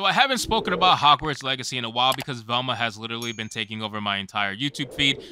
So I haven't spoken about Hogwarts Legacy in a while because Velma has literally been taking over my entire YouTube feed,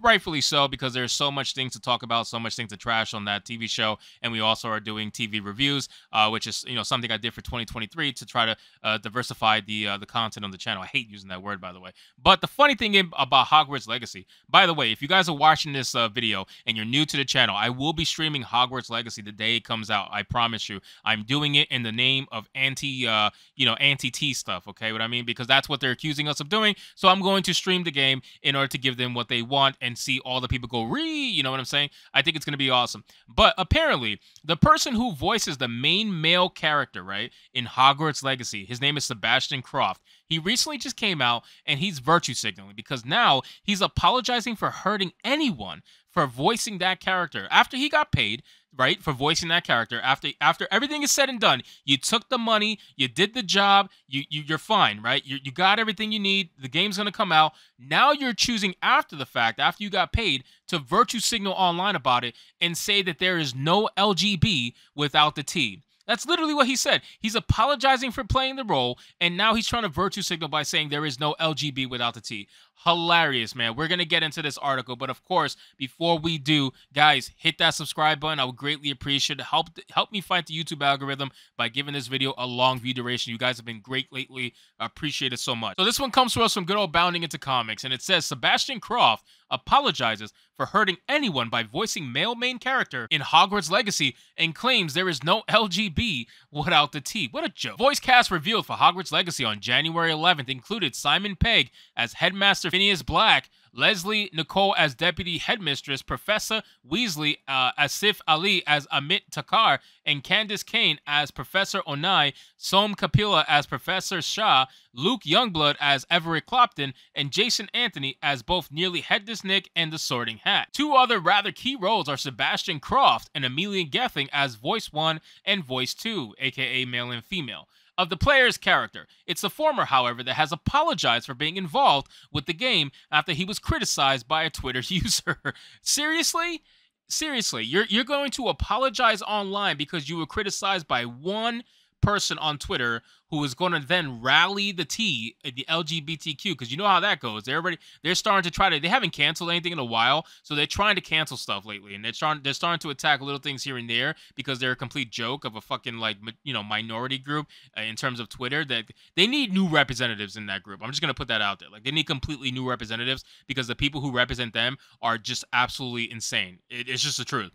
rightfully so, because there's so much things to talk about, so much things to trash on that TV show, and we also are doing TV reviews, which is something I did for 2023 to try to diversify the content on the channel. I hate using that word, by the way. But the funny thing about Hogwarts Legacy, by the way, if you guys are watching this video and you're new to the channel, I will be streaming Hogwarts Legacy the day it comes out. I promise you. I'm doing it in the name of anti-T stuff, okay? What I mean? Because that's what they're accusing us of doing. So I'm going to stream the game in order to give them what they want and see all the people go, you know what I'm saying? I think it's going to be awesome. But apparently, the person who voices the main male character, right, in Hogwarts Legacy, his name is Sebastian Croft. He recently just came out and he's virtue signaling because now he's apologizing for hurting anyone for voicing that character after he got paid, right, for voicing that character. After everything is said and done, you took the money, you did the job, you're fine, right? You got everything you need. The game's gonna come out. Now you're choosing after the fact, after you got paid, to virtue signal online about it and say that there is no LGB without the T. That's literally what he said. He's apologizing for playing the role, and now he's trying to virtue signal by saying there is no LGB without the T. Hilarious, man. We're going to get into this article, but of course, before we do, guys, hit that subscribe button. I would greatly appreciate it. Help me fight the YouTube algorithm by giving this video a long view duration. You guys have been great lately. I appreciate it so much. So this one comes to us from good old Bounding Into Comics, and it says, Sebastian Croft apologizes for hurting anyone by voicing male main character in Hogwarts Legacy and claims there is no LGB without the T. What a joke. Voice cast revealed for Hogwarts Legacy on January 11th included Simon Pegg as Headmaster Phineas Black, Leslie Nicole as Deputy Headmistress, Professor Weasley, Asif Ali as Amit Takar, and Candace Kane as Professor Onai, Som Kapila as Professor Shah, Luke Youngblood as Everett Clopton, and Jason Anthony as both Nearly Headless Nick and the Sorting Hat. Two other rather key roles are Sebastian Croft and Amelia Gething as Voice 1 and Voice 2, aka male and female, of the player's character. It's the former, however, that has apologized for being involved with the game after he was criticized by a Twitter user. Seriously? Seriously, you're going to apologize online because you were criticized by one person on Twitter who is going to then rally the T, the LGBTQ, because you know how that goes. They're starting to try to, they haven't canceled anything in a while, so they're trying to cancel stuff lately, and they're starting to attack little things here and there because they're a complete joke of a fucking, like, minority group in terms of Twitter. That they need new representatives in that group. I'm just going to put that out there. Like, they need completely new representatives because the people who represent them are just absolutely insane. It's just the truth.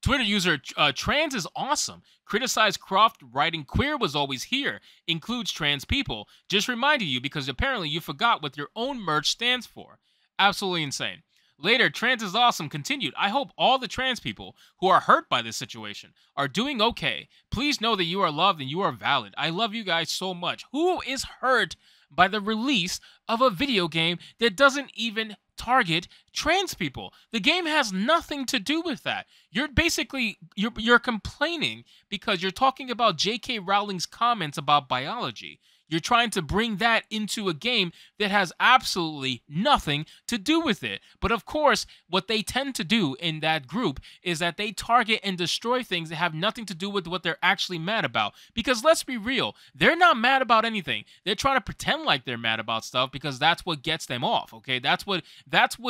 Twitter user Trans is Awesome criticized Croft writing queer was always here, includes trans people. Just reminding you because apparently you forgot what your own merch stands for. Absolutely insane. Later, Trans is Awesome continued, I hope all the trans people who are hurt by this situation are doing okay. Please know that you are loved and you are valid. I love you guys so much. Who is hurt by the release of a video game that doesn't even target trans people? The game has nothing to do with that. You're basically, you're complaining because you're talking about J.K. Rowling's comments about biology. You're trying to bring that into a game that has absolutely nothing to do with it. But of course, what they tend to do in that group is that they target and destroy things that have nothing to do with what they're actually mad about. Because let's be real, they're not mad about anything. They're trying to pretend like they're mad about stuff because that's what gets them off, okay? That's what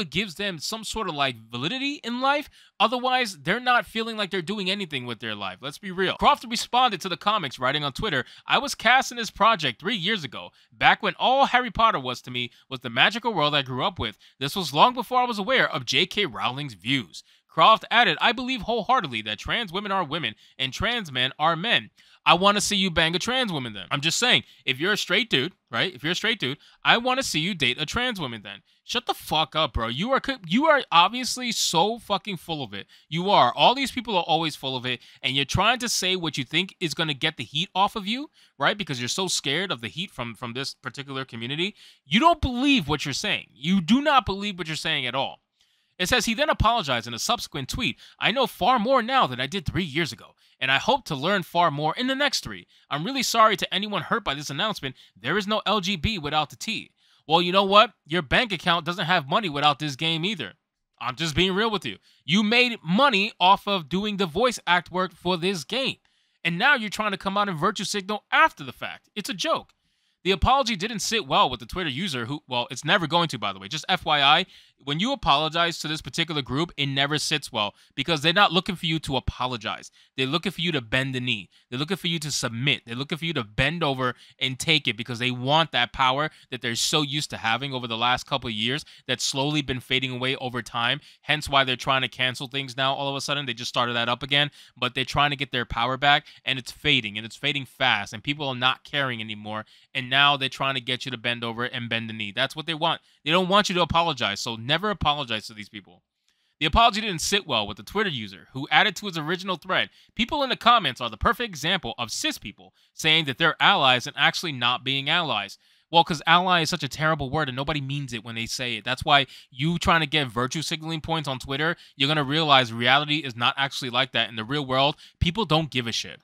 gives them some sort of like validity in life. Otherwise, they're not feeling like they're doing anything with their life. Let's be real. Croft responded to the comics, writing on Twitter, I was cast in this project 3 years ago, back when all Harry Potter was to me was the magical world I grew up with. This was long before I was aware of J.K. Rowling's views. Croft added, I believe wholeheartedly that trans women are women and trans men are men. I want to see you bang a trans woman then. I'm just saying, if you're a straight dude, right? If you're a straight dude, I want to see you date a trans woman then. Shut the fuck up, bro. You are obviously so fucking full of it. You are. All these people are always full of it, and you're trying to say what you think is going to get the heat off of you, right? Because you're so scared of the heat from this particular community. You don't believe what you're saying. You do not believe what you're saying at all. It says he then apologized in a subsequent tweet. I know far more now than I did 3 years ago, and I hope to learn far more in the next 3. I'm really sorry to anyone hurt by this announcement. There is no LGB without the T. Well, you know what? Your bank account doesn't have money without this game either. I'm just being real with you. You made money off of doing the voice act work for this game, and now you're trying to come out and virtue signal after the fact. It's a joke. The apology didn't sit well with the Twitter user who, well, it's never going to, by the way. Just FYI, when you apologize to this particular group, it never sits well because they're not looking for you to apologize. They're looking for you to bend the knee. They're looking for you to submit. They're looking for you to bend over and take it because they want that power that they're so used to having over the last couple of years that's slowly been fading away over time. Hence why they're trying to cancel things now all of a sudden. They just started that up again, but they're trying to get their power back, and it's fading fast, and people are not caring anymore. And now they're trying to get you to bend over and bend the knee. That's what they want. They don't want you to apologize, so never apologize to these people. The apology didn't sit well with the Twitter user who added to his original thread. People in the comments are the perfect example of cis people saying that they're allies and actually not being allies. Well, because ally is such a terrible word and nobody means it when they say it. That's why you trying to get virtue signaling points on Twitter, you're going to realize reality is not actually like that. In the real world, people don't give a shit.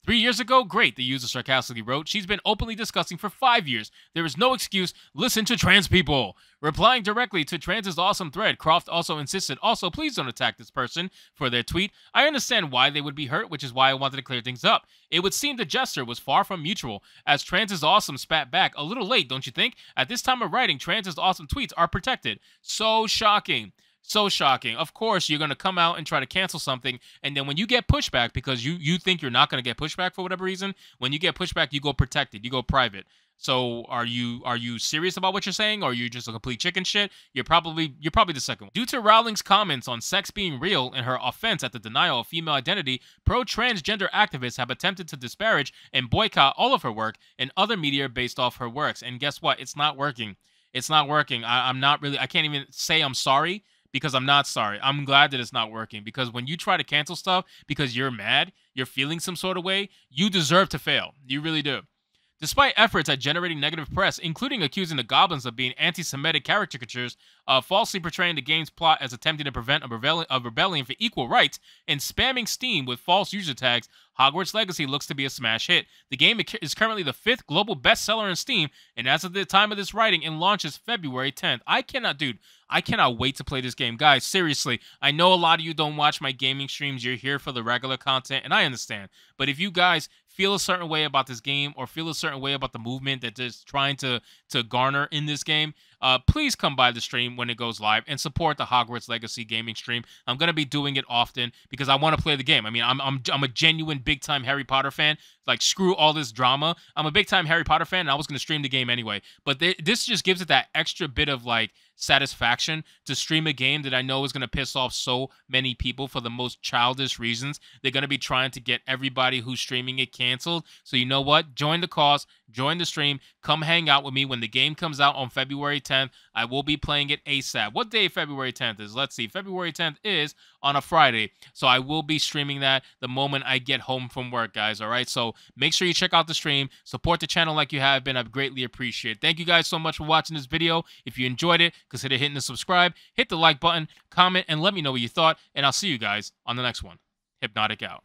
3 years ago, great, the user sarcastically wrote. She's been openly discussing for 5 years. There is no excuse. Listen to trans people. Replying directly to Trans's awesome thread, Croft also insisted, also, please don't attack this person for their tweet. I understand why they would be hurt, which is why I wanted to clear things up. It would seem the gesture was far from mutual, as Trans's awesome spat back. A little late, don't you think? At this time of writing, Trans's awesome tweets are protected. So shocking. So shocking. Of course, you're going to come out and try to cancel something, and then when you get pushback, because you think you're not going to get pushback for whatever reason, when you get pushback, you go protected, you go private. So are you serious about what you're saying, or are you just a complete chicken shit? You're probably the second one. Due to Rowling's comments on sex being real and her offense at the denial of female identity, pro-transgender activists have attempted to disparage and boycott all of her work and other media based off her works. And guess what? It's not working. It's not working. I can't even say I'm sorry, because I'm not sorry. I'm glad that it's not working, because when you try to cancel stuff because you're mad, you're feeling some sort of way, you deserve to fail. You really do. Despite efforts at generating negative press, including accusing the goblins of being anti-Semitic caricatures, falsely portraying the game's plot as attempting to prevent a rebellion for equal rights, and spamming Steam with false user tags, Hogwarts Legacy looks to be a smash hit. The game is currently the 5th global bestseller in Steam, and as of the time of this writing, it launches February 10th. I cannot wait to play this game. Guys, seriously, I know a lot of you don't watch my gaming streams. You're here for the regular content, and I understand. But if you guys feel a certain way about this game, or feel a certain way about the movement that is trying to garner in this game, please come by the stream when it goes live and support the Hogwarts Legacy gaming stream. I'm going to be doing it often because I want to play the game. I mean, I'm a genuine big-time Harry Potter fan. Like, screw all this drama. I'm a big-time Harry Potter fan, and I was going to stream the game anyway. But this just gives it that extra bit of, like, satisfaction to stream a game that I know is going to piss off so many people for the most childish reasons. They're going to be trying to get everybody who's streaming it canceled. So you know what? Join the cause. Join the stream. Come hang out with me when the game comes out on February 10th. I will be playing it ASAP. What day February 10th is? Let's see. February 10th is on a Friday. So I will be streaming that the moment I get home from work, guys. All right? So make sure you check out the stream. Support the channel like you have been. I greatly appreciate it. Thank you guys so much for watching this video. If you enjoyed it, consider hitting the subscribe, hit the like button, comment, and let me know what you thought. And I'll see you guys on the next one. Hypnotic out.